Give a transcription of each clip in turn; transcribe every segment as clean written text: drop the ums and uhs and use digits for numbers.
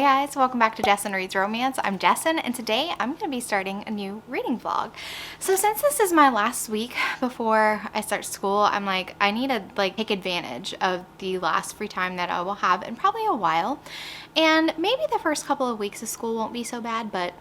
guys, welcome back to Jessin Reads Romance. I'm Jessin, and today I'm going to be starting a new reading vlog. So since this is my last week before I start school, I'm like, I need to take advantage of the last free time that I will have in probably a while. And maybe the first couple of weeks of school won't be so bad, but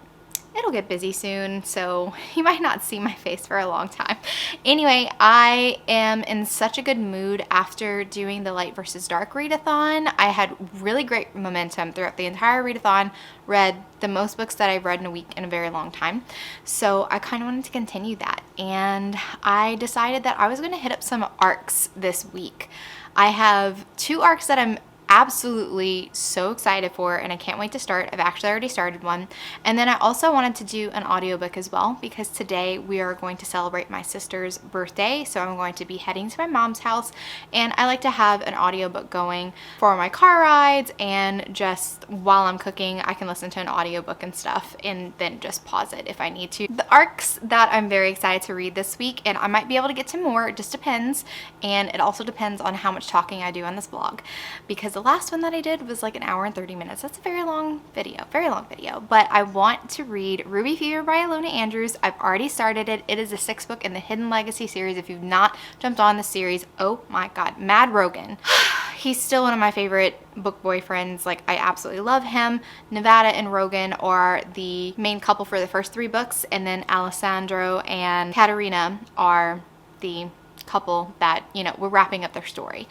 it'll get busy soon, so you might not see my face for a long time. Anyway, I am in such a good mood after doing the Light versus Dark readathon. I had really great momentum throughout the entire readathon, read the most books that I've read in a week in a very long time. So I kind of wanted to continue that, and I decided that I was going to hit up some arcs this week. I have 2 arcs that I'm absolutely so excited for, and I can't wait to start. I've actually already started one. And then I also wanted to do an audiobook as well, because today we are going to celebrate my sister's birthday. So I'm going to be heading to my mom's house, and I like to have an audiobook going for my car rides, and just while I'm cooking I can listen to an audiobook and stuff, and then just pause it if I need to. The arcs that I'm very excited to read this week, and I might be able to get to more, it just depends, and it also depends on how much talking I do on this vlog, because the last one that I did was like an hour and 30 minutes. That's a very long video, but I want to read Ruby Fever by Ilona Andrews. I've already started it. It is the 6th book in the Hidden Legacy series. If you've not jumped on the series, oh my god, Mad Rogan. He's still one of my favorite book boyfriends. Like, I absolutely love him. Nevada and Rogan are the main couple for the first 3 books, and then Alessandro and Katerina are the couple that, you know, we're wrapping up their story.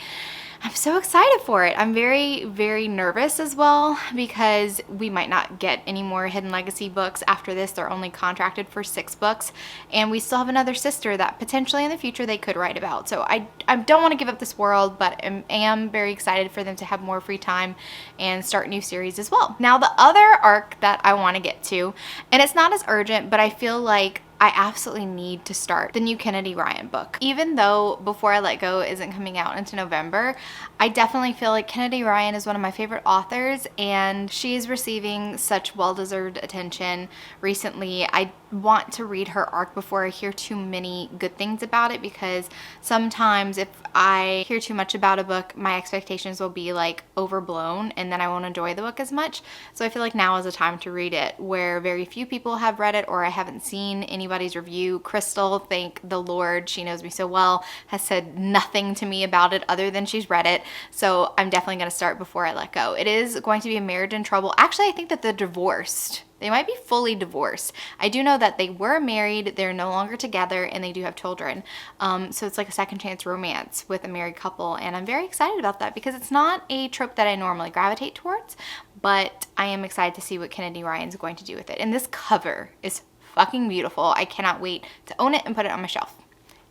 I'm so excited for it. I'm very, very nervous as well, because we might not get any more Hidden Legacy books after this. They're only contracted for 6 books, and we still have another sister that potentially in the future they could write about. So I don't want to give up this world, but am very excited for them to have more free time and start new series as well. Now, the other arc that I want to get to, and it's not as urgent, but I feel like I absolutely need to start the new Kennedy Ryan book. Even though Before I Let Go isn't coming out into November, I definitely feel like Kennedy Ryan is one of my favorite authors, and she's receiving such well-deserved attention recently. I want to read her arc before I hear too many good things about it, because sometimes if I hear too much about a book, my expectations will be like overblown, and then I won't enjoy the book as much. So I feel like now is the time to read it, where very few people have read it, or I haven't seen anybody's review. Crystal, thank the Lord, she knows me so well, has said nothing to me about it other than she's read it. So I'm definitely going to start Before I Let Go. It is going to be a marriage in trouble. Actually, I think that they're divorced. They might be fully divorced. I do know that they were married, they're no longer together, and they do have children. So it's like a second chance romance with a married couple, and I'm very excited about that, because it's not a trope that I normally gravitate towards, but I am excited to see what Kennedy Ryan's going to do with it. And this cover is fucking beautiful. I cannot wait to own it and put it on my shelf.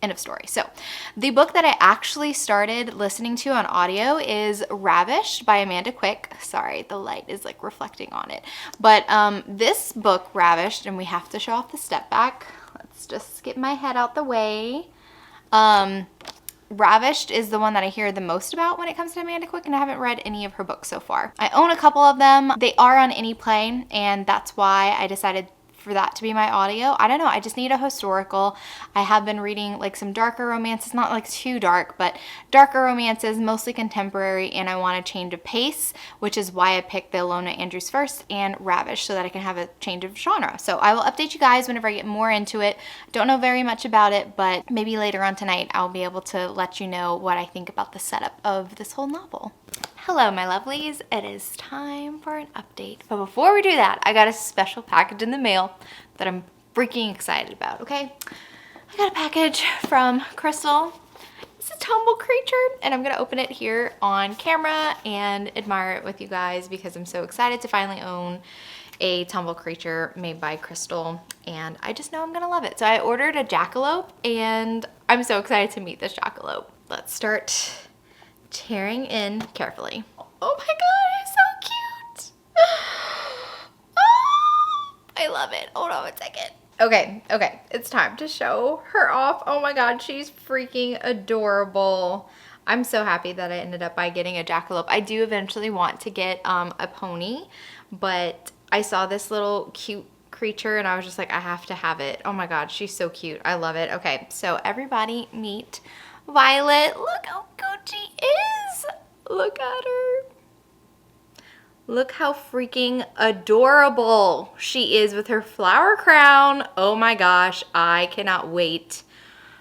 End of story. So the book that I actually started listening to on audio is Ravished by Amanda Quick. Sorry, the light is like reflecting on it. But this book, Ravished, and we have to show off the step back. Let's just get my head out the way. Ravished is the one that I hear the most about when it comes to Amanda Quick, and I haven't read any of her books so far. I own a couple of them. They are on AnyPlay, and that's why I decided for that to be my audio. I don't know, I just need a historical. I have been reading like some darker romances, not like too dark, but darker romances, mostly contemporary, and I want a change of pace, which is why I picked the Ilona Andrews first and Ravished, so that I can have a change of genre. So I will update you guys whenever I get more into it. Don't know very much about it, but maybe later on tonight I'll be able to let you know what I think about the setup of this whole novel. Hello, my lovelies. It is time for an update. But before we do that, I got a special package in the mail that I'm freaking excited about, okay? I got a package from Crystal. It's a tumble creature, and I'm gonna open it here on camera and admire it with you guys, because I'm so excited to finally own a tumble creature made by Crystal, and I just know I'm gonna love it. So I ordered a jackalope, and I'm so excited to meet this jackalope. Let's start tearing in carefully. Oh my god, it's so cute. Oh, I love it. Hold on a second. Okay, it's time to show her off. Oh my god, she's freaking adorable. I'm so happy that I ended up by getting a jackalope. I do eventually want to get a pony, but I saw this little cute creature and I was just like, I have to have it. Oh my god, she's so cute. I love it. Okay, so everybody meet Violet. Look how good she is. Look at her. Look how freaking adorable she is with her flower crown. Oh my gosh, I cannot wait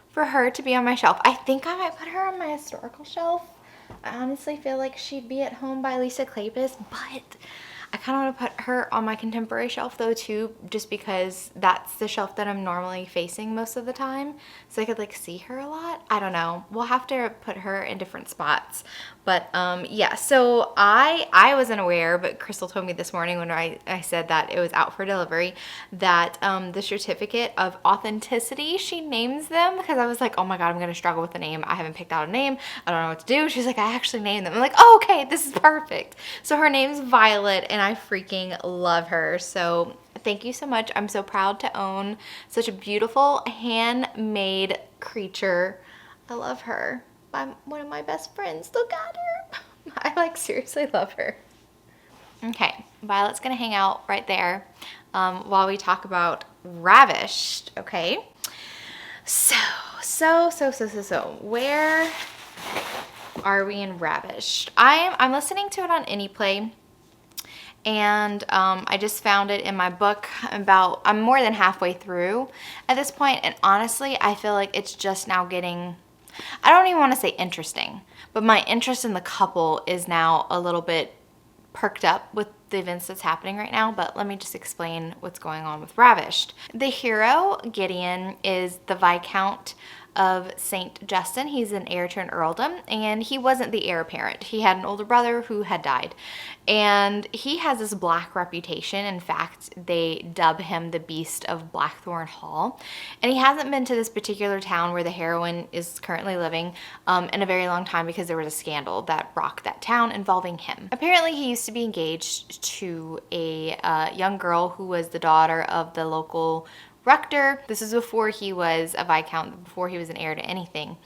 for her to be on my shelf. I think I might put her on my historical shelf. I honestly feel like she'd be at home by Lisa Kleypas, but I kind of want to put her on my contemporary shelf though too, just because that's the shelf that I'm normally facing most of the time, so I could like see her a lot. I don't know. We'll have to put her in different spots. But yeah, so I wasn't aware, but Crystal told me this morning when I said that it was out for delivery, that the certificate of authenticity, she names them, because I was like, oh my god, I'm gonna struggle with the name. I haven't picked out a name. I don't know what to do. She's like, I actually named them. I'm like, oh, okay, this is perfect. So her name's Violet, and I freaking love her. So thank you so much. I'm so proud to own such a beautiful handmade creature. I love her. I'm one of my best friends. Look at her. I like seriously love her. Okay, Violet's gonna hang out right there while we talk about Ravished. Okay, so where are we in Ravished? I'm listening to it on AnyPlay, and I just found it in my book. I'm more than halfway through at this point, and honestly I feel like it's just now getting, I don't even want to say interesting, but my interest in the couple is now a little bit perked up with the events that's happening right now. But let me just explain what's going on with Ravished. The hero, Gideon, is the Viscount of St. Justin. He's an heir to an earldom, and he wasn't the heir apparent. He had an older brother who had died, and he has this black reputation. In fact, they dub him the Beast of Blackthorn Hall, and he hasn't been to this particular town where the heroine is currently living in a very long time, because there was a scandal that rocked that town involving him. Apparently, he used to be engaged to a young girl who was the daughter of the local rector. This is before he was a viscount, before he was an heir to anything.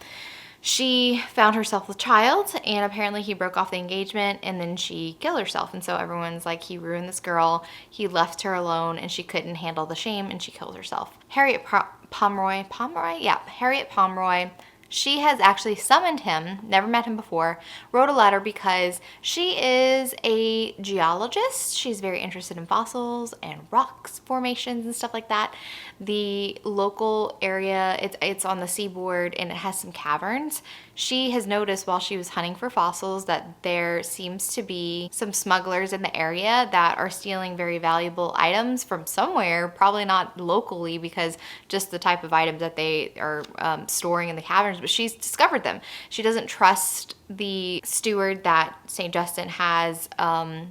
She found herself with child, and apparently he broke off the engagement, and then she killed herself. And so everyone's like, he ruined this girl, he left her alone, and she couldn't handle the shame, and she killed herself. Harriet Pomeroy, Harriet Pomeroy, she has actually summoned him, never met him before, wrote a letter because she is a geologist. She's very interested in fossils and rocks formations and stuff like that. The local area, it's on the seaboard, and it has some caverns. She has noticed while she was hunting for fossils that there seems to be some smugglers in the area that are stealing very valuable items from somewhere, probably not locally, because just the type of items that they are storing in the caverns, but she's discovered them. She doesn't trust the steward that St. Justin has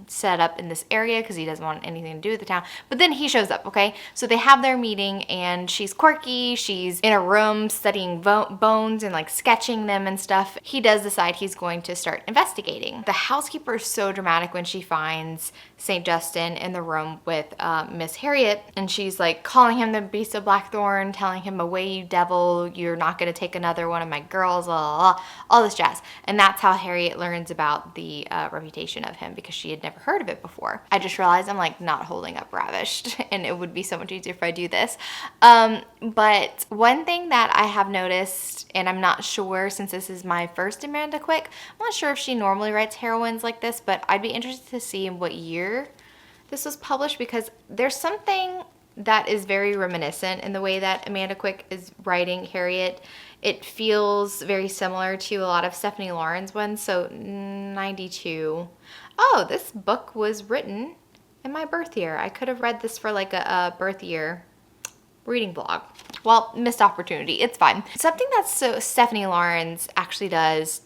set up in this area, because he doesn't want anything to do with the town. But then he shows up, okay? So they have their meeting, and she's quirky. She's in a room studying bones and like sketching them and stuff. He does decide he's going to start investigating. The housekeeper is so dramatic when she finds St. Justin in the room with Miss Harriet, and she's like calling him the Beast of Blackthorn, telling him, away you devil, you're not going to take another one of my girls, blah, blah, blah, all this jazz. And that's how Harriet learns about the reputation of him, because she had never heard of it before. I just realized I'm like not holding up Ravished, and it would be so much easier if I do this. But one thing that I have noticed, and I'm not sure, since this is my first Amanda Quick, I'm not sure if she normally writes heroines like this, but I'd be interested to see in what year this was published, because there's something that is very reminiscent in the way that Amanda Quick is writing Harriet. It feels very similar to a lot of Stephanie Lauren's ones. So 92. Oh, this book was written in my birth year. I could have read this for like a birth year reading blog. Well, missed opportunity. It's fine. Something that Stephanie Lauren's actually does,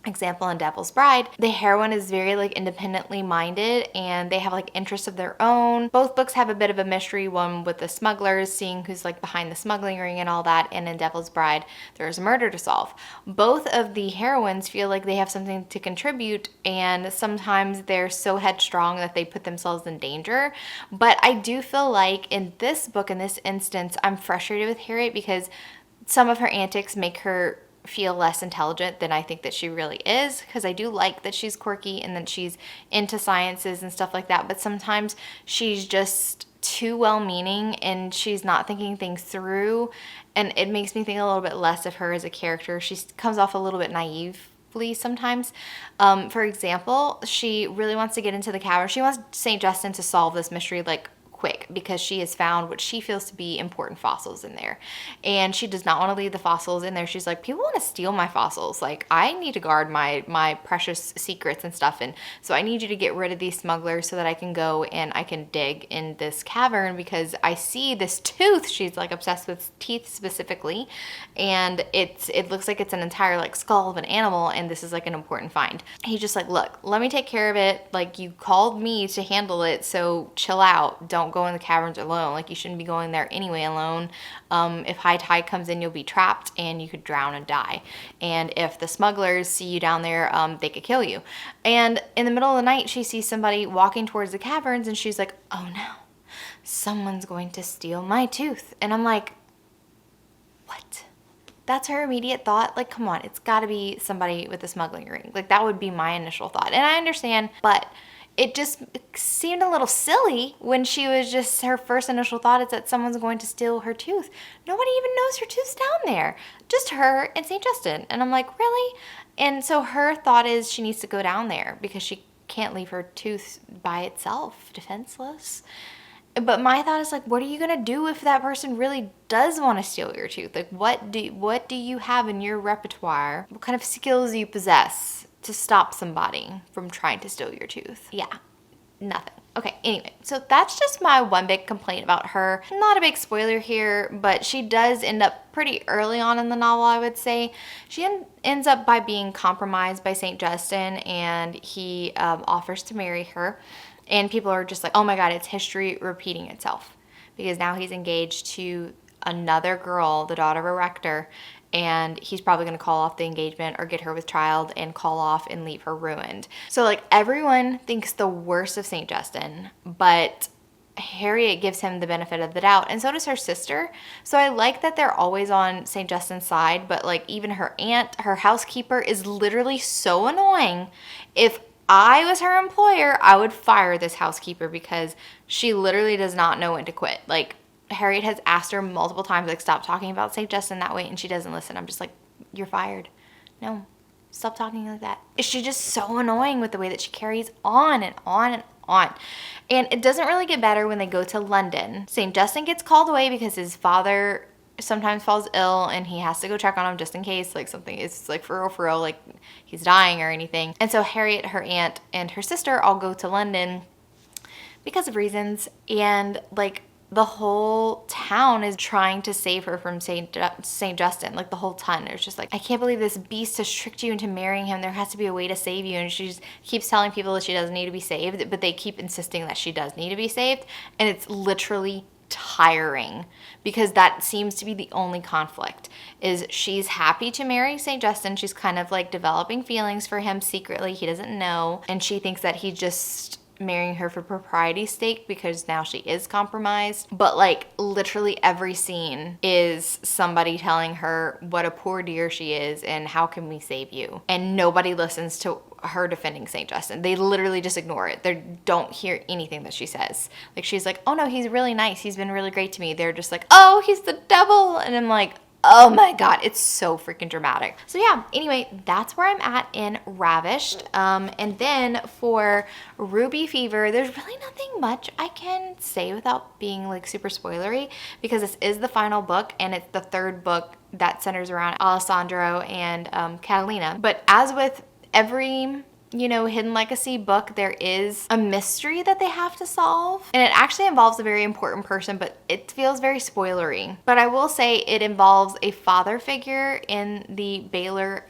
example in Devil's Bride, the heroine is very like independently minded, and they have like interests of their own. Both books have a bit of a mystery, one with the smugglers, seeing who's like behind the smuggling ring and all that, and in Devil's Bride there's a murder to solve. Both of the heroines feel like they have something to contribute, and sometimes they're so headstrong that they put themselves in danger. But I do feel like in this book, in this instance, I'm frustrated with Harriet, because some of her antics make her feel less intelligent than I think that she really is, because I do like that she's quirky and that she's into sciences and stuff like that, but sometimes she's just too well-meaning and she's not thinking things through, and it makes me think a little bit less of her as a character. She comes off a little bit naive sometimes. For example, she really wants to get into the cavern. She wants St. Justin to solve this mystery like quick because she has found what she feels to be important fossils in there, and she does not want to leave the fossils in there. She's like, people want to steal my fossils, like I need to guard my precious secrets and stuff, and so I need you to get rid of these smugglers so that I can go and I can dig in this cavern because I see this tooth. She's like obsessed with teeth specifically, and it looks like it's an entire like skull of an animal, and this is like an important find. He's just like, look, let me take care of it, like you called me to handle it, so chill out, don't go in the caverns alone. Like you shouldn't be going there anyway alone. If high tide comes in, you'll be trapped and you could drown and die. And if the smugglers see you down there, they could kill you. And in the middle of the night, she sees somebody walking towards the caverns and she's like, oh no, someone's going to steal my tooth. And I'm like, what? That's her immediate thought. Like, come on, it's got to be somebody with a smuggling ring. Like that would be my initial thought. And I understand, but it just seemed a little silly when she was just, her first initial thought is that someone's going to steal her tooth. Nobody even knows her tooth's down there. Just her and St. Justin. And I'm like, really? And so her thought is she needs to go down there because she can't leave her tooth by itself, defenseless. But my thought is like, what are you going to do if that person really does want to steal your tooth? Like, what do you have in your repertoire? What kind of skills do you possess to stop somebody from trying to steal your tooth? Yeah, nothing. Okay, anyway, so that's just my one big complaint about her. Not a big spoiler here, but she does end up pretty early on in the novel, I would say. She ends up by being compromised by St. Justin, and he offers to marry her. And people are just like, oh my God, it's history repeating itself. Because now he's engaged to another girl, the daughter of a rector, and he's probably going to call off the engagement or get her with child and call off and leave her ruined. So like everyone thinks the worst of St. Justin, but Harriet gives him the benefit of the doubt, and so does her sister. So I like that they're always on St. Justin's side, but like even her aunt, her housekeeper, is literally so annoying. If I was her employer, I would fire this housekeeper because she literally does not know when to quit. Like, Harriet has asked her multiple times, like, stop talking about St. Justin that way, and she doesn't listen. I'm just like, you're fired. No, stop talking like that. She's just so annoying with the way that she carries on and on and on. And it doesn't really get better when they go to London. St. Justin gets called away because his father sometimes falls ill and he has to go check on him just in case like something is like for real, like he's dying or anything. And so Harriet, her aunt, and her sister all go to London because of reasons, and like the whole town is trying to save her from St. Justin, like the whole ton. It's just like, I can't believe this beast has tricked you into marrying him. There has to be a way to save you. And she just keeps telling people that she doesn't need to be saved, but they keep insisting that she does need to be saved. And it's literally tiring because that seems to be the only conflict. Is she's happy to marry St. Justin. She's kind of like developing feelings for him secretly. He doesn't know. And she thinks that he just marrying her for propriety's sake because now she is compromised. But like literally every scene is somebody telling her what a poor dear she is and how can we save you. And nobody listens to her defending St. Justin. They literally just ignore it. They don't hear anything that she says. Like she's like, oh no, he's really nice. He's been really great to me. They're just like, oh, he's the devil. And I'm like, oh my God, it's so freaking dramatic. So yeah, anyway, that's where I'm at in Ravished. And then for Ruby Fever, there's really nothing much I can say without being like super spoilery because this is the final book and it's the third book that centers around Alessandro and Catalina. But as with every Hidden Legacy book, there is a mystery that they have to solve. And it actually involves a very important person, but it feels very spoilery. But I will say it involves a father figure in the Baylor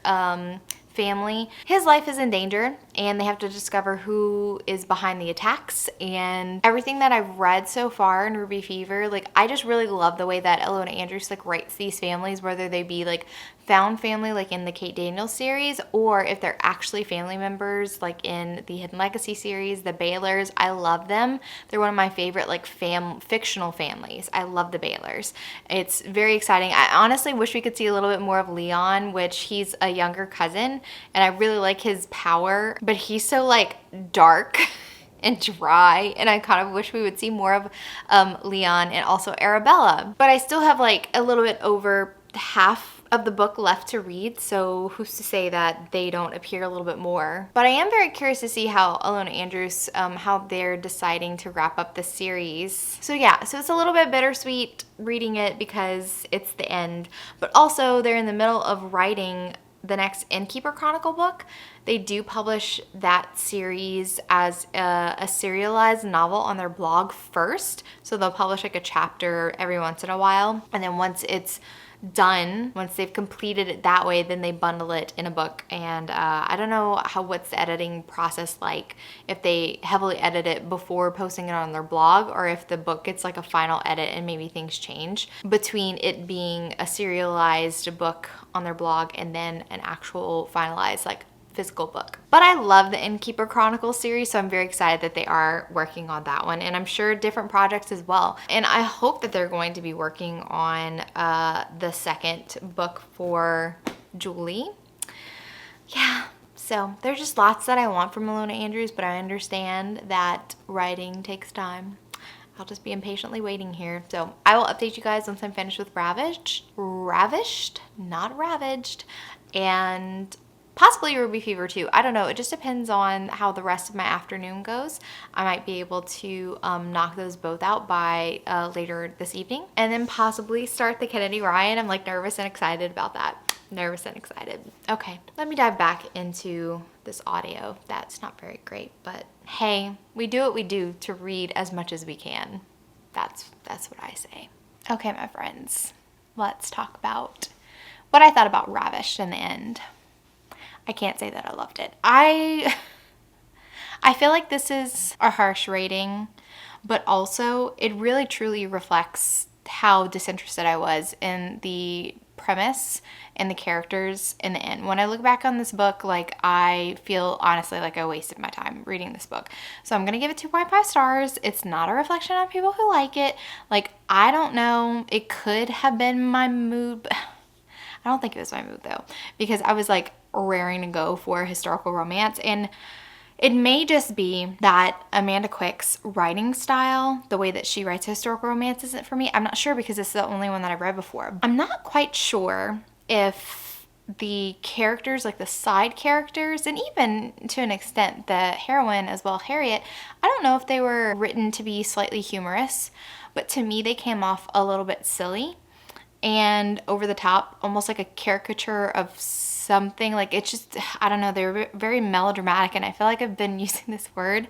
family. His life is in danger and they have to discover who is behind the attacks. And everything that I've read so far in Ruby Fever, like I just really love the way that Ilona Andrews like writes these families, whether they be like found family like in the Kate Daniels series, or if they're actually family members like in the Hidden Legacy series, the Baylors. I love them. They're one of my favorite like fictional families. I love the Baylors. It's very exciting. I honestly wish we could see a little bit more of Leon, which he's a younger cousin and I really like his power, but he's so like dark and dry, and I kind of wish we would see more of Leon and also Arabella. But I still have like a little bit over half of the book left to read, so who's to say that they don't appear a little bit more. But I am very curious to see how Ilona Andrews, how they're deciding to wrap up the series. So yeah, so it's a little bit bittersweet reading it because it's the end, but also they're in the middle of writing the next Innkeeper Chronicle book. They do publish that series as a serialized novel on their blog first. So they'll publish like a chapter every once in a while. And then once it's done, once they've completed it that way, then they bundle it in a book. And I don't know what's the editing process like, if they heavily edit it before posting it on their blog, or if the book gets like a final edit and maybe things change between it being a serialized book on their blog and then an actual finalized like physical book. But I love the Innkeeper Chronicles series, so I'm very excited that they are working on that one, and I'm sure different projects as well. And I hope that they're going to be working on the second book for Julie. Yeah, so there's just lots that I want from Ilona Andrews, but I understand that writing takes time. I'll just be impatiently waiting here. So I will update you guys once I'm finished with Ravished, not Ravaged, and possibly Ruby Fever too. I don't know. It just depends on how the rest of my afternoon goes. I might be able to knock those both out by later this evening, and then possibly start the Kennedy Ryan. I'm like nervous and excited about that. Nervous and excited. Okay, let me dive back into this audio. That's not very great, but hey, we do what we do to read as much as we can. That's what I say. Okay, my friends, let's talk about what I thought about Ravished in the end. I can't say that I loved it. I feel like this is a harsh rating, but also it really truly reflects how disinterested I was in the premise and the characters in the end. When I look back on this book, like, I feel honestly like I wasted my time reading this book. So I'm gonna give it 2.5 stars. It's not a reflection on people who like it. Like, I don't know, it could have been my mood. I don't think it was my mood though, because I was like raring to go for historical romance, and it may just be that Amanda Quick's writing style, the way that she writes historical romance, isn't for me. I'm not sure, because it's the only one that I've read before. I'm not quite sure if the characters, like the side characters, and even to an extent the heroine as well, Harriet, I don't know if they were written to be slightly humorous, but to me they came off a little bit silly and over the top, almost like a caricature of something. Like, it's just, I don't know, they're very melodramatic, and I feel like I've been using this word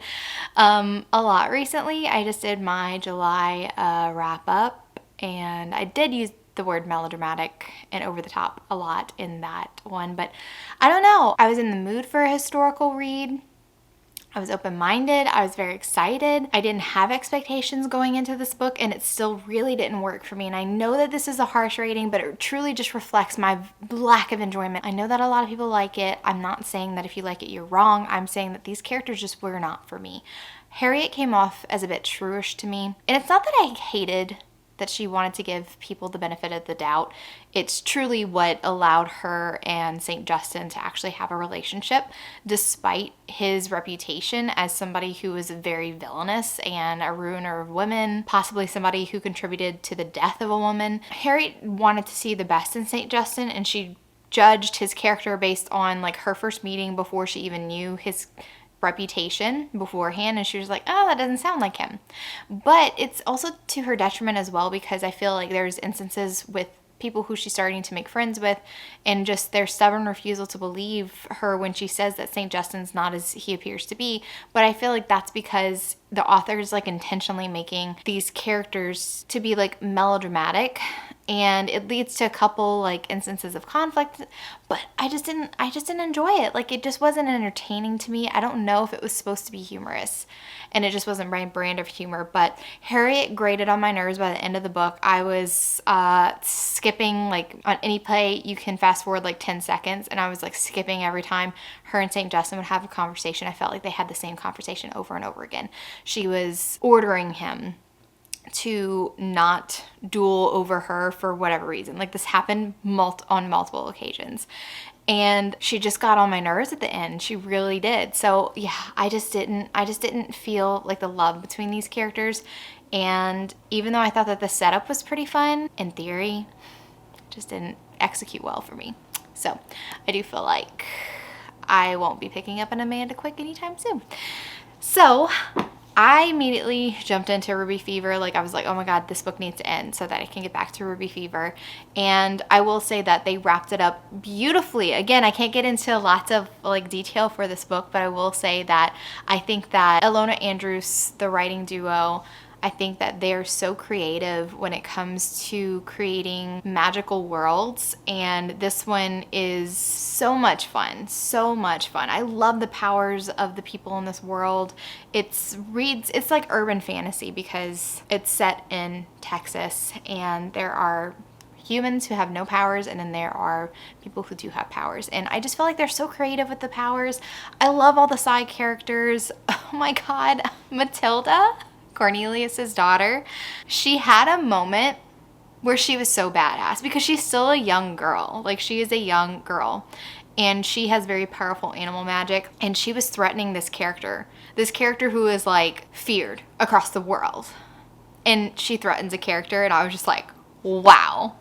a lot recently. I just did my July wrap up, and I did use the word melodramatic and over the top a lot in that one, but I don't know. I was in the mood for a historical read. I was open-minded. I was very excited. I didn't have expectations going into this book, and it still really didn't work for me. And I know that this is a harsh rating, but it truly just reflects my lack of enjoyment. I know that a lot of people like it. I'm not saying that if you like it, you're wrong. I'm saying that these characters just were not for me. Harriet came off as a bit shrewish to me. And it's not that I hated that she wanted to give people the benefit of the doubt. It's truly what allowed her and St. Justin to actually have a relationship, despite his reputation as somebody who was very villainous and a ruiner of women, possibly somebody who contributed to the death of a woman. Harriet wanted to see the best in St. Justin, and she judged his character based on like her first meeting before she even knew his reputation beforehand, and she was like, oh, that doesn't sound like him. But it's also to her detriment as well, because I feel like there's instances with people who she's starting to make friends with, and just their stubborn refusal to believe her when she says that St. Justin's not as he appears to be. But I feel like that's because the author is like intentionally making these characters to be like melodramatic, and it leads to a couple like instances of conflict, but I just didn't enjoy it. Like, it just wasn't entertaining to me. I don't know if it was supposed to be humorous, and it just wasn't my brand of humor. But Harriet grated on my nerves by the end of the book. I was skipping, like on any play you can fast forward like 10 seconds, and I was like skipping every time her and St. Justin would have a conversation. I felt like they had the same conversation over and over again. She was ordering him to not duel over her for whatever reason. Like, this happened on multiple occasions, and she just got on my nerves at the end. She really did. So yeah, I just didn't feel like the love between these characters. And even though I thought that the setup was pretty fun in theory, it execute well for me. So I do feel like I won't be picking up an Amanda Quick anytime soon. So I immediately jumped into Ruby Fever. Like, I was like, oh my God, this book needs to end so that I can get back to Ruby Fever. And I will say that they wrapped it up beautifully. Again, I can't get into lots of like detail for this book, but I will say that I think that Ilona Andrews, the writing duo, I think that they're so creative when it comes to creating magical worlds, and this one is so much fun, so much fun. I love the powers of the people in this world. It's like urban fantasy because it's set in Texas, and there are humans who have no powers, and then there are people who do have powers, and I just feel like they're so creative with the powers. I love all the side characters. Oh my God, Matilda, Cornelius's daughter, she had a moment where she was so badass because she's still a young girl. Like, she is a young girl and she has very powerful animal magic, and she was threatening this character who is like feared across the world, and she threatens a character, and I was just like, wow.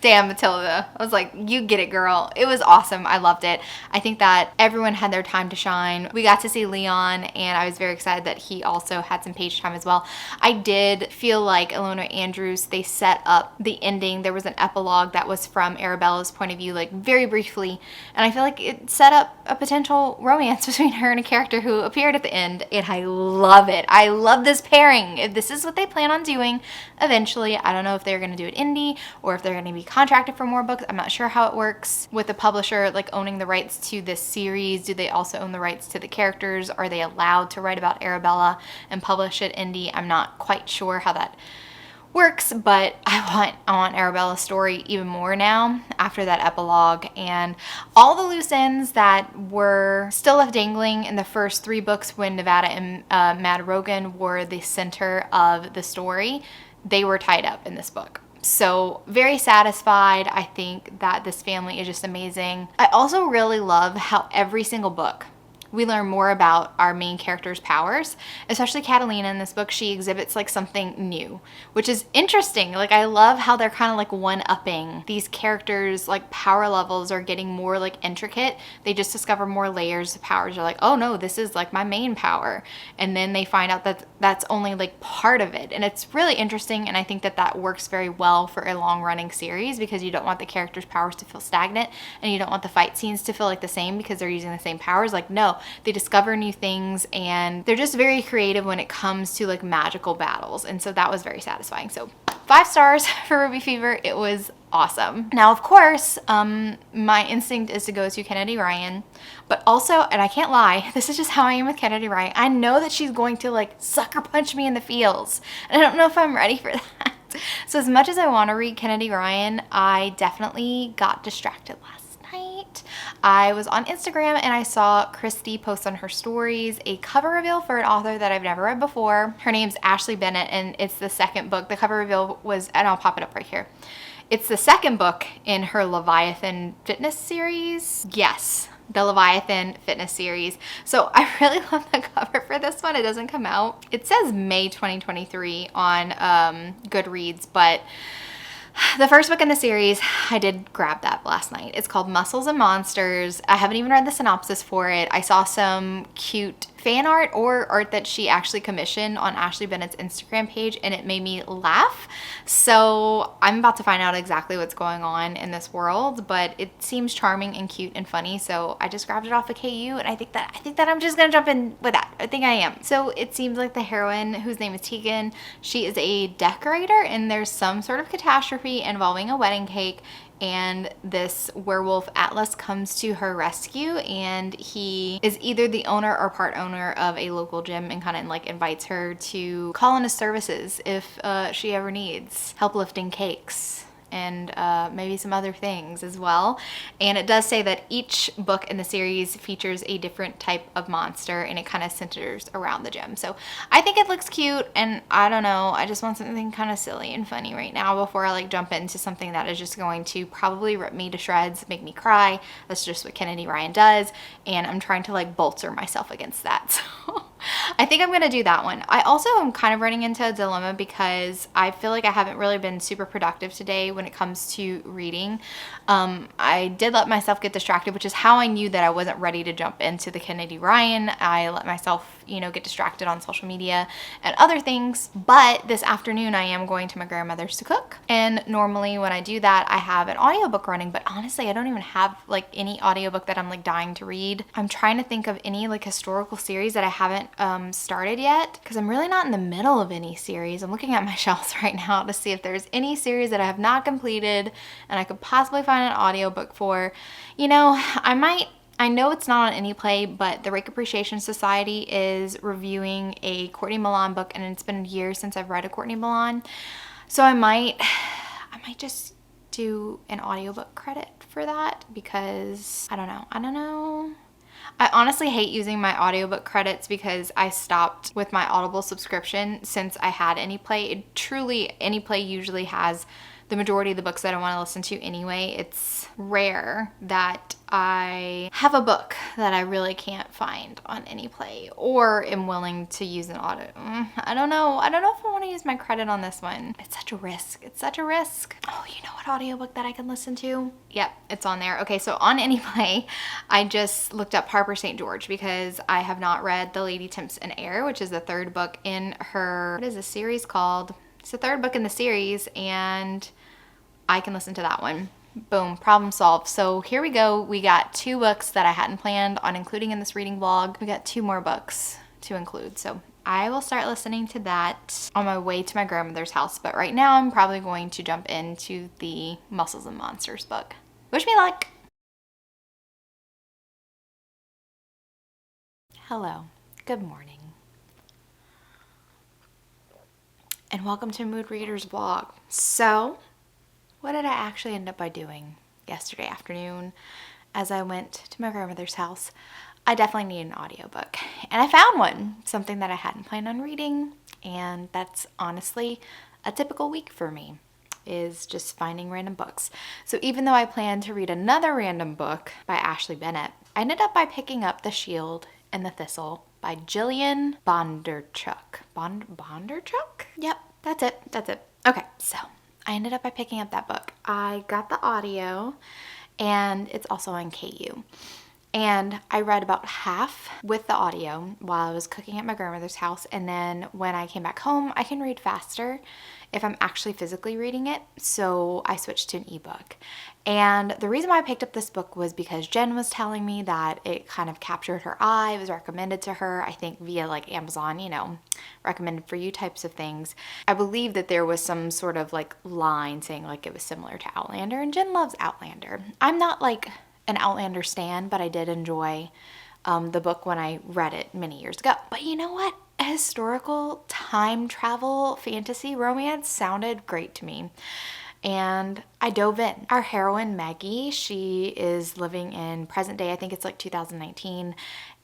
Damn, Matilda. I was like, you get it, girl. It was awesome. I loved it. I think that everyone had their time to shine. We got to see Leon, and I was very excited that he also had some page time as well. I did feel like Ilona Andrews, they set up the ending. There was an epilogue that was from Arabella's point of view, like very briefly, and I feel like it set up a potential romance between her and a character who appeared at the end, and I love it. I love this pairing. If this is what they plan on doing eventually, I don't know if they're going to do it indie or if they're going to be contracted for more books. I'm not sure how it works with the publisher like owning the rights to this series. Do they also own the rights to the characters? Are they allowed to write about Arabella and publish it indie? I'm not quite sure how that works, but I want Arabella's story even more now after that epilogue, and all the loose ends that were still left dangling in the first 3 books when Nevada and Mad Rogan were the center of the story, they were tied up in this book. So very satisfied. I think that this family is just amazing. I also really love how every single book we learn more about our main character's powers, especially Catalina in this book. She exhibits like something new, which is interesting. Like, I love how they're kind of like one-upping these characters, like power levels are getting more like intricate. They just discover more layers of powers. They're like, oh no, this is like my main power. And then they find out that that's only like part of it. And it's really interesting. And I think that that works very well for a long running series because you don't want the characters' powers to feel stagnant, and you don't want the fight scenes to feel like the same because they're using the same powers. Like, no, they discover new things, and they're just very creative when it comes to like magical battles. And so that was very satisfying. So 5 stars for Ruby Fever. It was awesome. Now, of course, my instinct is to go to Kennedy Ryan, but also, and I can't lie, this is just how I am with Kennedy Ryan. I know that she's going to like sucker punch me in the feels, and I don't know if I'm ready for that. So as much as I want to read Kennedy Ryan, I definitely got distracted last night. I was on Instagram and I saw Christy post on her stories a cover reveal for an author that I've never read before. Her name's Ashley Bennett, and it's the second book. The cover reveal was, and I'll pop it up right here. It's the second book in her Leviathan Fitness series. Yes, the Leviathan Fitness series. So I really love the cover for this one. It doesn't come out. It says May 2023 on Goodreads, but the first book in the series, I did grab that last night. It's called Muscles and Monsters. I haven't even read the synopsis for it. I saw some cute fan art or art that she actually commissioned on Ashley Bennett's Instagram page, and it made me laugh. So I'm about to find out exactly what's going on in this world, but it seems charming and cute and funny. So I just grabbed it off of KU, and I think that I'm just gonna jump in with that. I think I am. So it seems like the heroine, whose name is Tegan, she is a decorator, and there's some sort of catastrophe involving a wedding cake, and this werewolf Atlas comes to her rescue, and he is either the owner or part owner of a local gym, and kind of like invites her to call in his services if she ever needs help lifting cakes and maybe some other things as well. And it does say that each book in the series features a different type of monster, and it kind of centers around the gym. So I think it looks cute, and I don't know, I just want something kind of silly and funny right now before I like jump into something that is just going to probably rip me to shreds, make me cry. That's just what Kennedy Ryan does, and I'm trying to like bolster myself against that. So I think I'm gonna do that one. I also am kind of running into a dilemma because I feel like I haven't really been super productive today when it comes to reading. I did let myself get distracted, which is how I knew that I wasn't ready to jump into the Kennedy Ryan. I let myself, get distracted on social media and other things. But this afternoon I am going to my grandmother's to cook. And normally when I do that, I have an audiobook running, but honestly, I don't even have like any audiobook that I'm like dying to read. I'm trying to think of any like historical series that I haven't started yet, because I'm really not in the middle of any series. I'm looking at my shelves right now to see if there's any series that I have not completed and I could possibly find an audiobook for. I know it's not on Anyplay, but the Rake Appreciation Society is reviewing a Courtney Milan book, and it's been years since I've read a Courtney Milan. So I might just do an audiobook credit for that, because I don't know. I honestly hate using my audiobook credits because I stopped with my Audible subscription since I had Anyplay. Anyplay usually has the majority of the books that I want to listen to anyway. It's rare that I have a book that I really can't find on Anyplay or am willing to use an audio. I don't know if I want to use my credit on this one. It's such a risk. Oh, you know what audiobook that I can listen to? Yep, it's on there. Okay, so on Anyplay, I just looked up Harper St. George because I have not read The Lady Temps in Air, which is the third book in her, what is this series called? It's the third book in the series, and I can listen to that one. Boom, problem solved. So here we go. We got 2 books that I hadn't planned on including in this reading vlog. We got 2 more books to include. So I will start listening to that on my way to my grandmother's house. But right now I'm probably going to jump into the Muscles and Monsters book. Wish me luck. Hello, good morning, and welcome to Mood Readers vlog. So what did I actually end up by doing yesterday afternoon as I went to my grandmother's house? I definitely need an audiobook, and I found one, something that I hadn't planned on reading, and that's honestly a typical week for me, is just finding random books. So even though I planned to read another random book by Ashley Bennett, I ended up by picking up The Shield and the Thistle by Gillian Bondarchuk. Bondarchuk? Yep, that's it. Okay, so I ended up by picking up that book. I got the audio, and it's also on KU. And I read about half with the audio while I was cooking at my grandmother's house. And then when I came back home, I can read faster if I'm actually physically reading it. So I switched to an ebook. And the reason why I picked up this book was because Jen was telling me that it kind of captured her eye. It was recommended to her, I think via like Amazon, recommended for you types of things. I believe that there was some sort of like line saying like it was similar to Outlander, and Jen loves Outlander. I'm not like an Outlander stan, but I did enjoy the book when I read it many years ago. But you know what? A historical time travel fantasy romance sounded great to me, and I dove in. Our heroine, Maggie, she is living in present day, I think it's like 2019,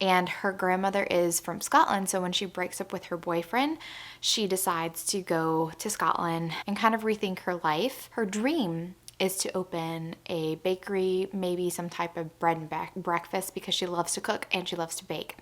and her grandmother is from Scotland. So when she breaks up with her boyfriend, she decides to go to Scotland and kind of rethink her life. Her dream is to open a bakery, maybe some type of bread and breakfast, because she loves to cook and she loves to bake.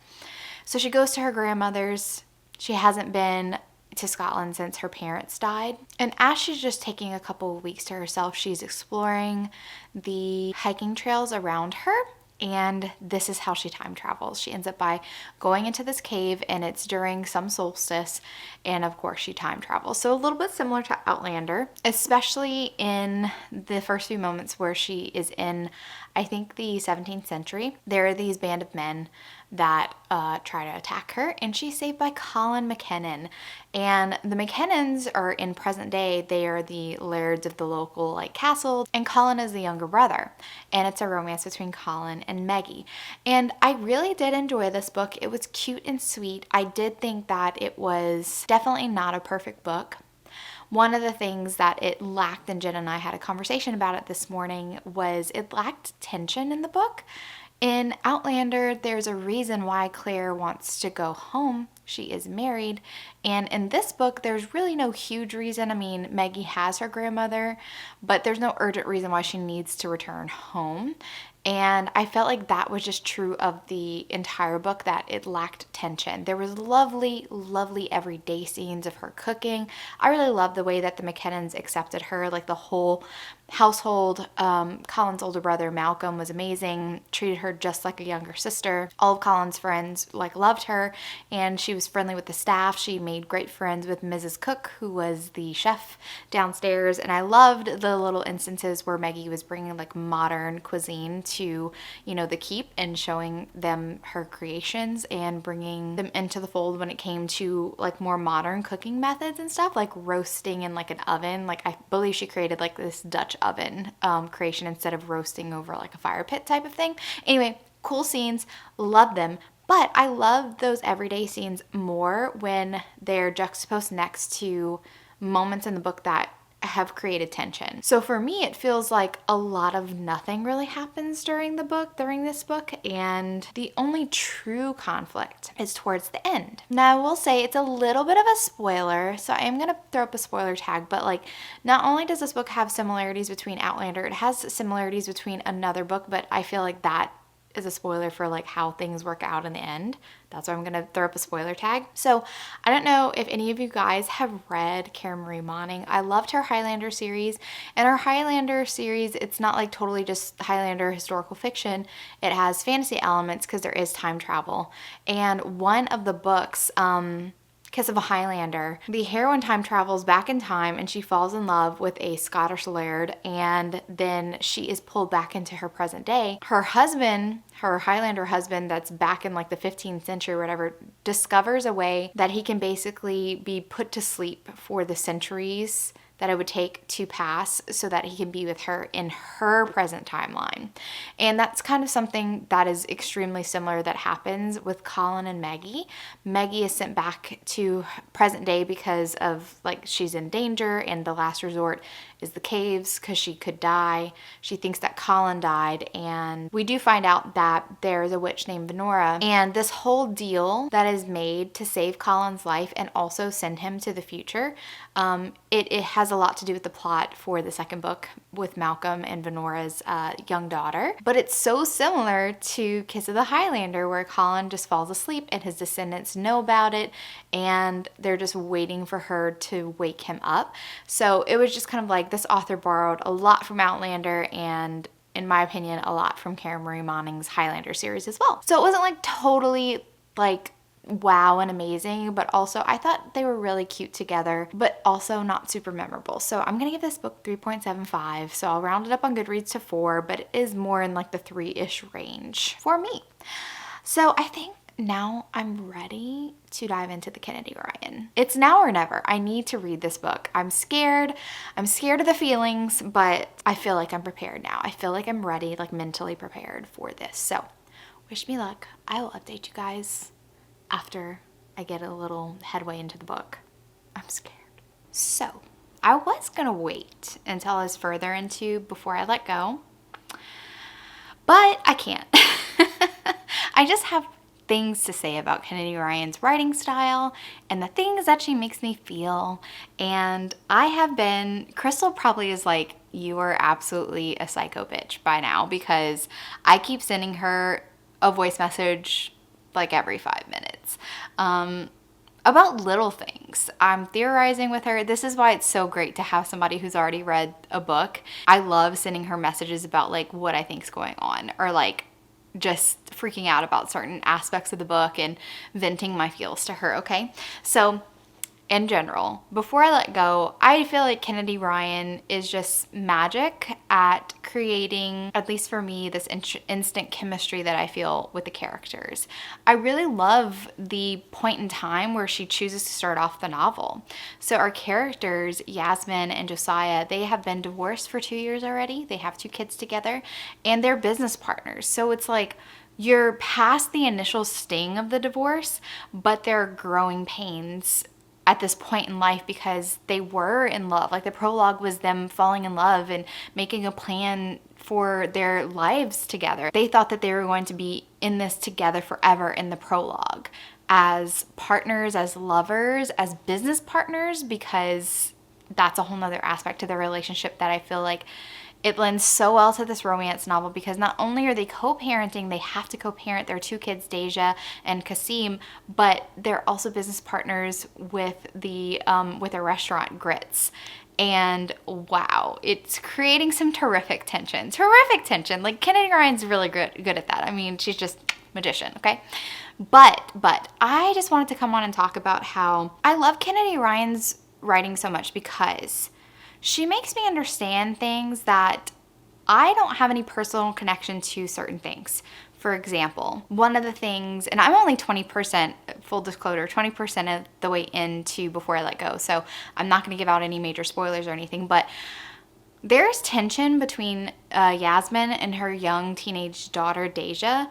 So she goes to her grandmother's. She hasn't been to Scotland since her parents died. And as she's just taking a couple of weeks to herself, she's exploring the hiking trails around her. And this is how she time travels. She ends up by going into this cave, and it's during some solstice, and of course she time travels. So a little bit similar to Outlander, especially in the first few moments where she is in, I think, the 17th century. There are these band of men that try to attack her, and she's saved by Colin McKinnon. And the McKinnons are in present day. They are the lairds of the local castle, and Colin is the younger brother, and it's a romance between Colin and Maggie. And I really did enjoy this book. It was cute and sweet. I did think that it was definitely not a perfect book. One of the things that it lacked, and Jen and I had a conversation about it this morning, was it lacked tension in the book. In Outlander, there's a reason why Claire wants to go home. She is married. And in this book, there's really no huge reason. I mean, Maggie has her grandmother, but there's no urgent reason why she needs to return home. And I felt like that was just true of the entire book, that it lacked tension. There was lovely, lovely everyday scenes of her cooking. I really loved the way that the McKinnons accepted her, like the whole household. Colin's older brother Malcolm was amazing, treated her just like a younger sister. All of Colin's friends like loved her, and she was friendly with the staff. She made great friends with Mrs. Cook, who was the chef downstairs, and I loved the little instances where Maggie was bringing like modern cuisine to, you know, the keep and showing them her creations and bringing them into the fold when it came to like more modern cooking methods and stuff, like roasting in like an oven. Like I believe she created like this Dutch oven creation instead of roasting over like a fire pit type of thing. Anyway, cool scenes, love them. But I love those everyday scenes more when they're juxtaposed next to moments in the book that have created tension. So for me, it feels like a lot of nothing really happens during this book, and the only true conflict is towards the end. Now, I will say it's a little bit of a spoiler, so I am going to throw up a spoiler tag, but like, not only does this book have similarities between Outlander, it has similarities between another book, but I feel like that is a spoiler for like how things work out in the end. That's why I'm gonna throw up a spoiler tag. So I don't know if any of you guys have read Karen Marie Moning. I loved her Highlander series, and her Highlander series, it's not like totally just Highlander historical fiction. It has fantasy elements because there is time travel. And one of the books, Kiss of a Highlander, the heroine time travels back in time and she falls in love with a Scottish laird, and then she is pulled back into her present day. Her husband, her Highlander husband that's back in like the 15th century or whatever, discovers a way that he can basically be put to sleep for the centuries that it would take to pass so that he can be with her in her present timeline. And that's kind of something that is extremely similar that happens with Colin and Maggie. Maggie is sent back to present day because of like she's in danger, and the last resort is the caves because she could die. She thinks that Colin died, and we do find out that there's a witch named Venora, and this whole deal that is made to save Colin's life and also send him to the future, it has a lot to do with the plot for the second book with Malcolm and Venora's young daughter. But it's so similar to Kiss of the Highlander, where Colin just falls asleep and his descendants know about it, and they're just waiting for her to wake him up. So it was just kind of like this author borrowed a lot from Outlander, and in my opinion, a lot from Karen Marie Moning's Highlander series as well. So it wasn't like totally like wow and amazing, but also I thought they were really cute together, but also not super memorable. So I'm gonna give this book 3.75. So I'll round it up on Goodreads to 4, but it is more in like the 3-ish range for me. So I think now I'm ready to dive into the Kennedy Ryan. It's now or never. I need to read this book. I'm scared. I'm scared of the feelings, but I feel like I'm prepared now. I feel like I'm ready, like mentally prepared for this. So wish me luck. I will update you guys after I get a little headway into the book. I'm scared. So I was gonna wait until I was further into before I let go, but I can't. I just have things to say about Kennedy Ryan's writing style and the things that she makes me feel. And Crystal probably is like, you are absolutely a psycho bitch by now, because I keep sending her a voice message like every 5 minutes about little things. I'm theorizing with her. This is why it's so great to have somebody who's already read a book. I love sending her messages about like what I think's going on, or like just freaking out about certain aspects of the book and venting my feels to her, okay? So in general, before I let go, I feel like Kennedy Ryan is just magic at creating, at least for me, this instant chemistry that I feel with the characters. I really love the point in time where she chooses to start off the novel. So our characters, Yasmin and Josiah, they have been divorced for 2 years already. They have 2 kids together, and they're business partners. So it's like, you're past the initial sting of the divorce, but there are growing pains at this point in life because they were in love. Like the prologue was them falling in love and making a plan for their lives together. They thought that they were going to be in this together forever in the prologue, as partners, as lovers, as business partners, because that's a whole nother aspect to their relationship that I feel like It lends so well to this romance novel because not only are they co-parenting, they have to co-parent their two kids, Deja and Kasim, but they're also business partners with a restaurant, Grits. And wow, it's creating some terrific tension. Terrific tension. Like, Kennedy Ryan's really good at that. I mean, she's just magician, okay? But I just wanted to come on and talk about how I love Kennedy Ryan's writing so much because she makes me understand things that I don't have any personal connection to certain things. For example, one of the things, and I'm only 20%, full disclosure, 20% of the way into Before I Let Go, so I'm not going to give out any major spoilers or anything, but there's tension between Yasmin and her young teenage daughter, Deja.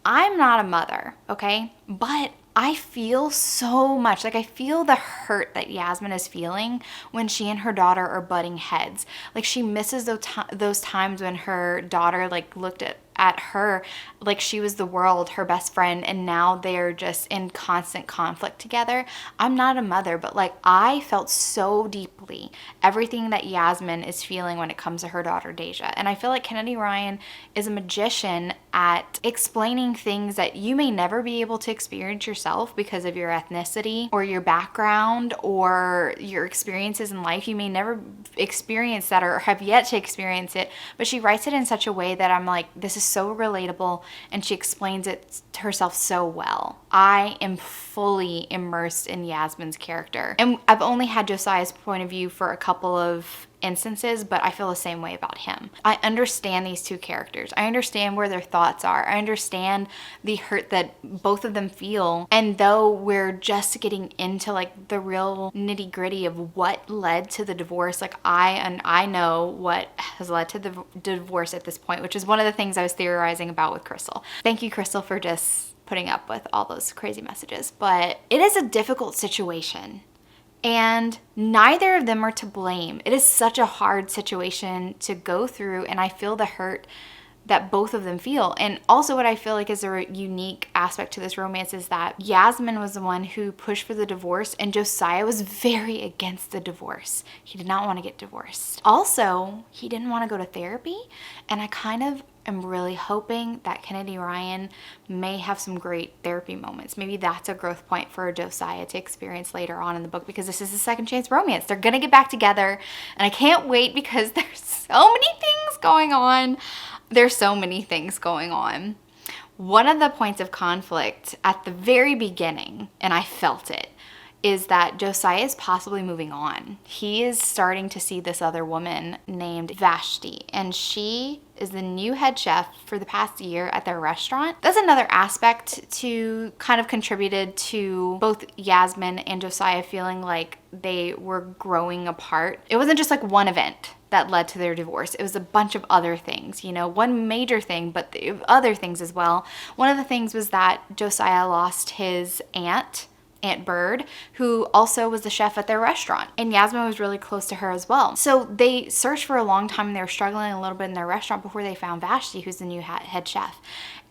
I'm not a mother, okay? But I feel so much, like I feel the hurt that Yasmin is feeling when she and her daughter are butting heads. Like, she misses those times when her daughter like looked at her like she was the world, her best friend, and now they're just in constant conflict together. I'm not a mother, but like, I felt so deeply everything that Yasmin is feeling when it comes to her daughter Deja. And I feel like Kennedy Ryan is a magician at explaining things that you may never be able to experience yourself because of your ethnicity or your background or your experiences in life. You may never experience that or have yet to experience it, but she writes it in such a way that I'm like, this is so relatable, and she explains it to herself so well. I am fully immersed in Yasmin's character. And I've only had Josiah's point of view for a couple of instances, but I feel the same way about him. I understand these two characters. I understand where their thoughts are. I understand the hurt that both of them feel. And though we're just getting into like the real nitty gritty of what led to the divorce, like I know what has led to the divorce at this point, which is one of the things I was theorizing about with Crystal. Thank you, Crystal, for just putting up with all those crazy messages. But it is a difficult situation. And neither of them are to blame. It is such a hard situation to go through, and I feel the hurt that both of them feel. And also what I feel like is a unique aspect to this romance is that Yasmin was the one who pushed for the divorce, and Josiah was very against the divorce. He did not want to get divorced. Also, he didn't want to go to therapy, and I kind of am really hoping that Kennedy Ryan may have some great therapy moments. Maybe that's a growth point for Josiah to experience later on in the book, because this is a second chance romance. They're gonna get back together, and I can't wait because there's so many things going on. There's so many things going on. One of the points of conflict at the very beginning, and I felt it, is that Josiah is possibly moving on. He is starting to see this other woman named Vashti, and she is the new head chef for the past year at their restaurant. That's another aspect to kind of contributed to both Yasmin and Josiah feeling like they were growing apart. It wasn't just like one event that led to their divorce. It was a bunch of other things, you know, one major thing, but the other things as well. One of the things was that Josiah lost his Aunt Bird, who also was the chef at their restaurant. And Yasmin was really close to her as well. So they searched for a long time, and they were struggling a little bit in their restaurant before they found Vashti, who's the new head chef.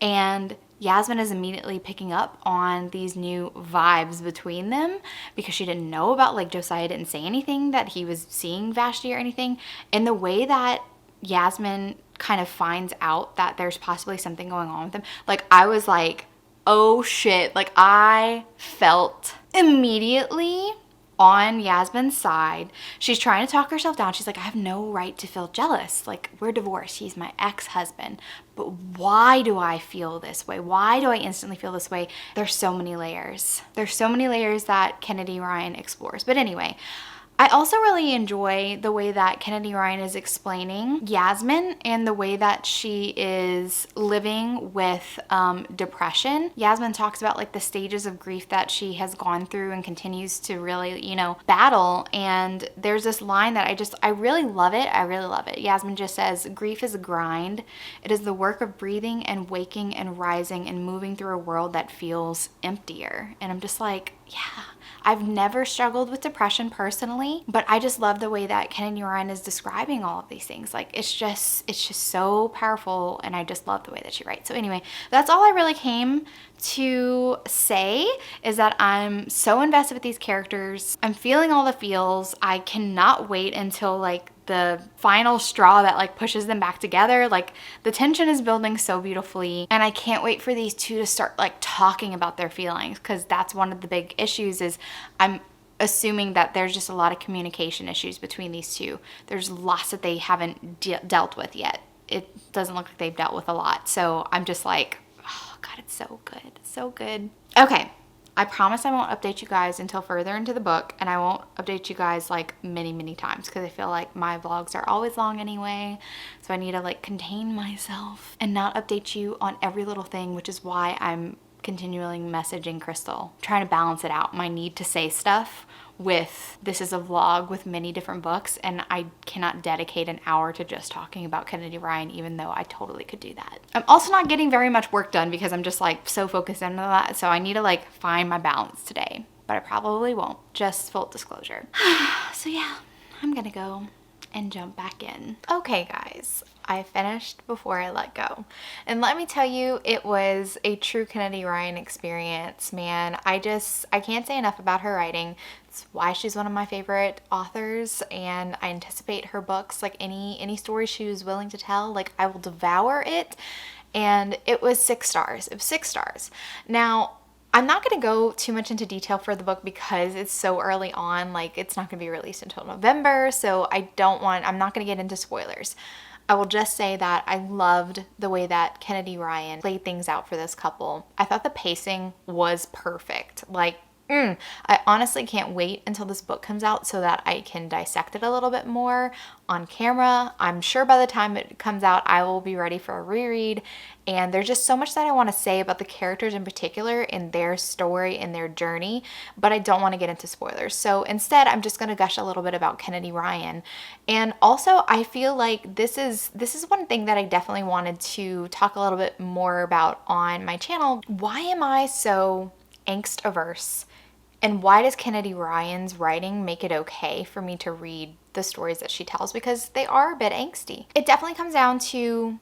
And Yasmin is immediately picking up on these new vibes between them because she didn't know about, like, Josiah didn't say anything that he was seeing Vashti or anything. And the way that Yasmin kind of finds out that there's possibly something going on with him, like, I was like, oh shit, like, I felt immediately on Yasmin's side. She's trying to talk herself down. She's like, I have no right to feel jealous. Like, we're divorced. He's my ex-husband. But why do I feel this way? Why do I instantly feel this way? There's so many layers. There's so many layers that Kennedy Ryan explores. But anyway, I also really enjoy the way that Kennedy Ryan is explaining Yasmin and the way that she is living with depression. Yasmin talks about, like, the stages of grief that she has gone through and continues to really, you know, battle. And there's this line that I really love it. I really love it. Yasmin just says, grief is a grind. It is the work of breathing and waking and rising and moving through a world that feels emptier. And I'm just like, yeah. I've never struggled with depression personally, but I just love the way that Kennedy Ryan is describing all of these things. Like, it's just so powerful, and I just love the way that she writes. So anyway, that's all I really came to say, is that I'm so invested with these characters. I'm feeling all the feels. I cannot wait until, like, the final straw that like pushes them back together. Like the tension is building so beautifully, and I can't wait for these two to start like talking about their feelings, because that's one of the big issues. Is I'm assuming that there's just a lot of communication issues between these two. There's lots that they haven't dealt with yet. It doesn't look like they've dealt with a lot. So I'm just like, oh God, it's so good. So good. Okay. I promise I won't update you guys until further into the book, and I won't update you guys like many times, because I feel like my vlogs are always long anyway. So I need to like contain myself and not update you on every little thing, which is why I'm continually messaging Crystal, trying to balance it out, my need to say stuff with this is a vlog with many different books, and I cannot dedicate an hour to just talking about Kennedy Ryan, even though I totally could do that. I'm also not getting very much work done because I'm just like so focused into that, so I need to like find my balance today, but I probably won't, just full disclosure. So yeah, I'm gonna go and jump back in. Okay guys, I finished before I let go. And let me tell you, it was a true Kennedy Ryan experience, man. I can't say enough about her writing. It's why she's one of my favorite authors, and I anticipate her books, like any story she was willing to tell, like I will devour it. And it was 6 stars. It was 6 stars. Now, I'm not going to go too much into detail for the book because it's so early on, like it's not going to be released until November, so I'm not going to get into spoilers. I will just say that I loved the way that Kennedy Ryan played things out for this couple. I thought the pacing was perfect. Like, I honestly can't wait until this book comes out so that I can dissect it a little bit more on camera. I'm sure by the time it comes out, I will be ready for a reread. And there's just so much that I want to say about the characters in particular, in their story, in their journey, but I don't want to get into spoilers. So instead, I'm just going to gush a little bit about Kennedy Ryan. And also, I feel like this is one thing that I definitely wanted to talk a little bit more about on my channel. Why am I so angst averse? And why does Kennedy Ryan's writing make it okay for me to read the stories that she tells? Because they are a bit angsty. It definitely comes down to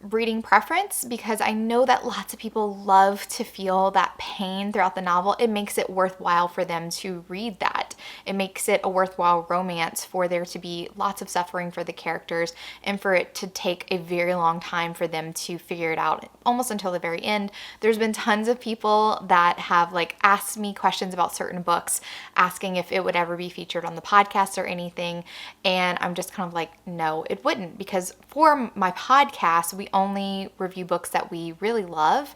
reading preference, because I know that lots of people love to feel that pain throughout the novel. It makes it worthwhile for them to read that. It makes it a worthwhile romance for there to be lots of suffering for the characters, and for it to take a very long time for them to figure it out, almost until the very end. There's been tons of people that have like asked me questions about certain books, asking if it would ever be featured on the podcast or anything, and I'm just kind of like, no, it wouldn't, because for my podcast, we only review books that we really love.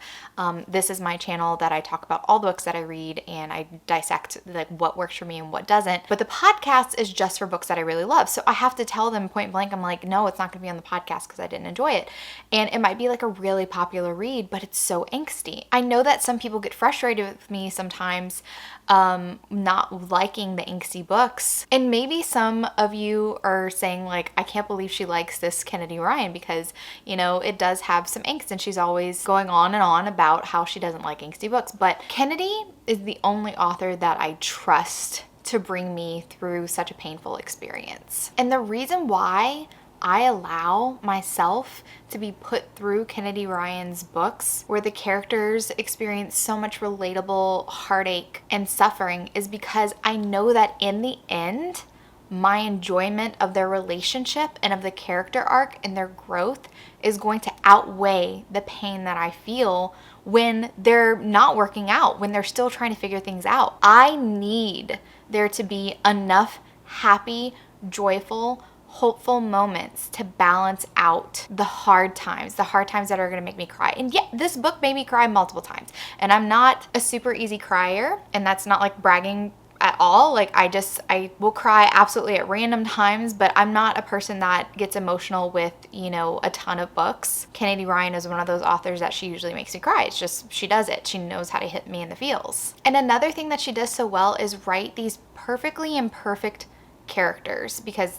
This is my channel that I talk about all the books that I read, and I dissect like what works for me and what doesn't. But the podcast is just for books that I really love. So I have to tell them point blank, I'm like, no, it's not going to be on the podcast because I didn't enjoy it. And it might be like a really popular read, but it's so angsty. I know that some people get frustrated with me sometimes not liking the angsty books. And maybe some of you are saying like, I can't believe she likes this Kennedy Ryan, because, you know, it does have some angst, and she's always going on and on about how she doesn't like angsty books. But Kennedy is the only author that I trust to bring me through such a painful experience. And the reason why I allow myself to be put through Kennedy Ryan's books, where the characters experience so much relatable heartache and suffering, is because I know that in the end, my enjoyment of their relationship and of the character arc and their growth is going to outweigh the pain that I feel when they're not working out, when they're still trying to figure things out. I need there to be enough happy, joyful, hopeful moments to balance out the hard times that are going to make me cry. And yeah, this book made me cry multiple times. And I'm not a super easy crier, and that's not like bragging at all. Like I will cry absolutely at random times, but I'm not a person that gets emotional with, you know, a ton of books. Kennedy Ryan is one of those authors that she usually makes me cry. It's just, she does it. She knows how to hit me in the feels. And another thing that she does so well is write these perfectly imperfect characters, because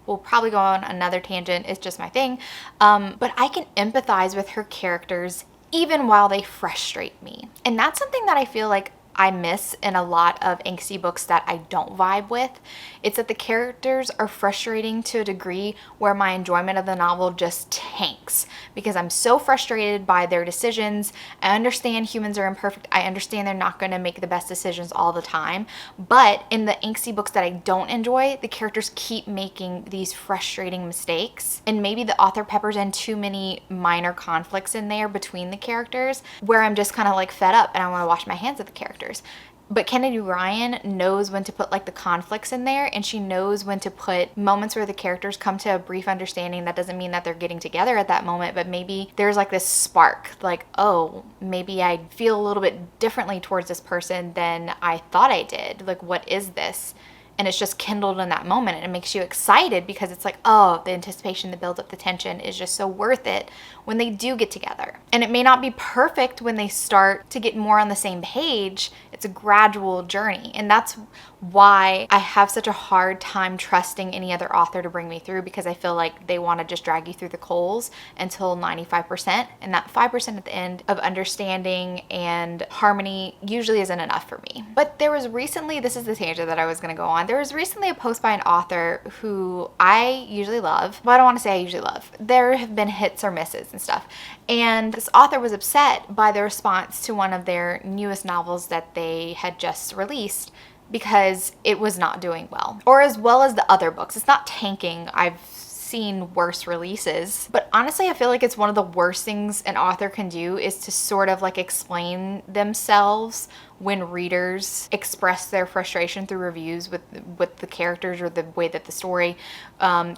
we'll probably go on another tangent, it's just my thing, but I can empathize with her characters even while they frustrate me. And that's something that I feel like I miss in a lot of angsty books that I don't vibe with. It's that the characters are frustrating to a degree where my enjoyment of the novel just tanks because I'm so frustrated by their decisions. I understand humans are imperfect. I understand they're not going to make the best decisions all the time. But in the angsty books that I don't enjoy, the characters keep making these frustrating mistakes. And maybe the author peppers in too many minor conflicts in there between the characters where I'm just kind of like fed up and I want to wash my hands of the characters. But Kennedy Ryan knows when to put like the conflicts in there, and she knows when to put moments where the characters come to a brief understanding. That doesn't mean that they're getting together at that moment, but maybe there's like this spark, like, oh, maybe I feel a little bit differently towards this person than I thought I did. Like, what is this? And it's just kindled in that moment, and it makes you excited because it's like, oh, the anticipation, the build up, the tension is just so worth it when they do get together. And it may not be perfect when they start to get more on the same page. It's a gradual journey. And that's why I have such a hard time trusting any other author to bring me through, because I feel like they want to just drag you through the coals until 95%. And that 5% at the end of understanding and harmony usually isn't enough for me. But there was recently, this is the tangent that I was going to go on. There was recently a post by an author who I usually love. Well, I don't want to say I usually love. There have been hits or misses and stuff. And this author was upset by the response to one of their newest novels that they had just released because it was not doing well, or as well as the other books. It's not tanking. I've seen worse releases, but honestly I feel like it's one of the worst things an author can do is to sort of like explain themselves when readers express their frustration through reviews with the characters or the way that the story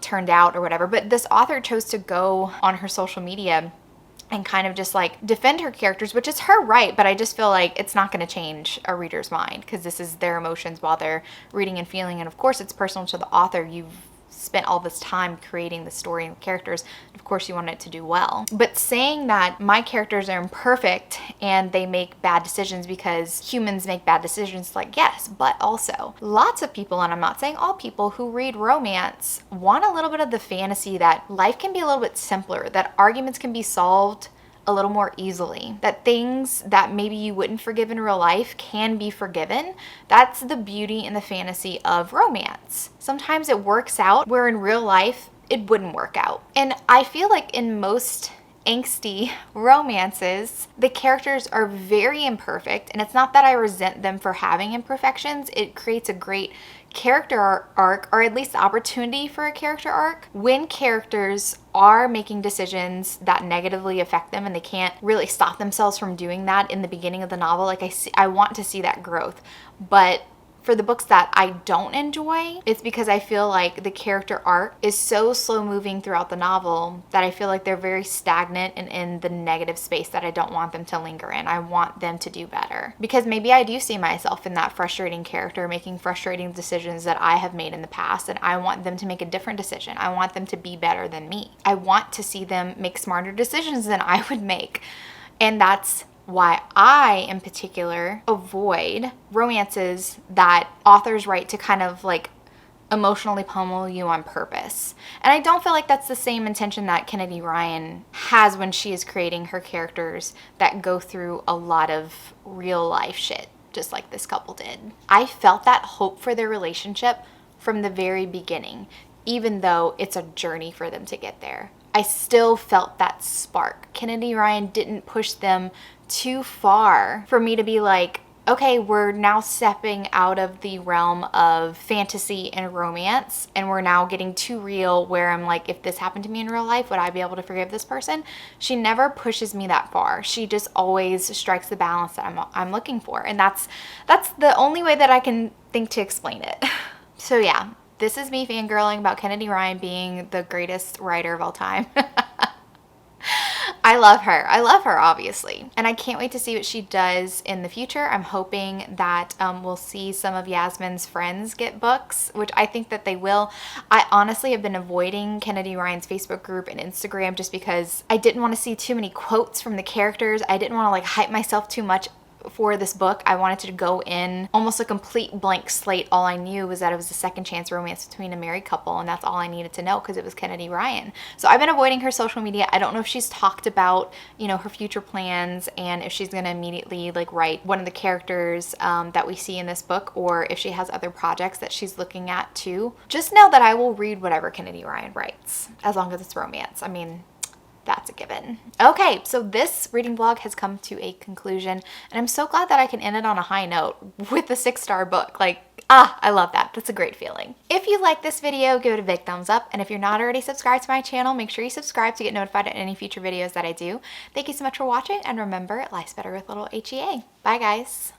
turned out or whatever. But this author chose to go on her social media and kind of just like defend her characters, which is her right, but I just feel like it's not going to change a reader's mind because this is their emotions while they're reading and feeling. And of course it's personal to the author. You've spent all this time creating the story and the characters. Of course you want it to do well. But saying that my characters are imperfect and they make bad decisions because humans make bad decisions, like, yes, but also lots of people, and I'm not saying all people, who read romance want a little bit of the fantasy that life can be a little bit simpler, that arguments can be solved a little more easily, that things that maybe you wouldn't forgive in real life can be forgiven. That's the beauty and the fantasy of romance. Sometimes it works out where in real life it wouldn't work out. And I feel like in most angsty romances, the characters are very imperfect, and it's not that I resent them for having imperfections. It creates a great character arc, or at least the opportunity for a character arc, when characters are making decisions that negatively affect them and they can't really stop themselves from doing that in the beginning of the novel. Like I want to see that growth. But for the books that I don't enjoy, it's because I feel like the character arc is so slow moving throughout the novel that I feel like they're very stagnant and in the negative space that I don't want them to linger in. I want them to do better, because maybe I do see myself in that frustrating character making frustrating decisions that I have made in the past, and I want them to make a different decision. I want them to be better than me. I want to see them make smarter decisions than I would make. And that's why I, in particular, avoid romances that authors write to kind of like emotionally pummel you on purpose. And I don't feel like that's the same intention that Kennedy Ryan has when she is creating her characters that go through a lot of real life shit, just like this couple did. I felt that hope for their relationship from the very beginning, even though it's a journey for them to get there. I still felt that spark. Kennedy Ryan didn't push them too far for me to be like, okay, we're now stepping out of the realm of fantasy and romance, and we're now getting too real, where I'm like, if this happened to me in real life, would I be able to forgive this person? She never pushes me that far. She just always strikes the balance that I'm looking for. And that's the only way that I can think to explain it. So yeah, this is me fangirling about Kennedy Ryan being the greatest writer of all time. I love her. I love her, obviously. And I can't wait to see what she does in the future. I'm hoping that we'll see some of Yasmin's friends get books, which I think that they will. I honestly have been avoiding Kennedy Ryan's Facebook group and Instagram just because I didn't want to see too many quotes from the characters. I didn't want to like hype myself too much for this book, I wanted to go in almost a complete blank slate. All I knew was that it was a second chance romance between a married couple, and that's all I needed to know because it was Kennedy Ryan. So I've been avoiding her social media. I don't know if she's talked about, you know, her future plans and if she's gonna immediately like write one of the characters that we see in this book, or if she has other projects that she's looking at too. Just know that I will read whatever Kennedy Ryan writes, as long as it's romance. I mean, that's a given. Okay, so this reading vlog has come to a conclusion, and I'm so glad that I can end it on a high note with a 6-star book. Like, I love that. That's a great feeling. If you like this video, give it a big thumbs up, and if you're not already subscribed to my channel, make sure you subscribe to get notified of any future videos that I do. Thank you so much for watching, and remember, life's better with little HEA. Bye, guys.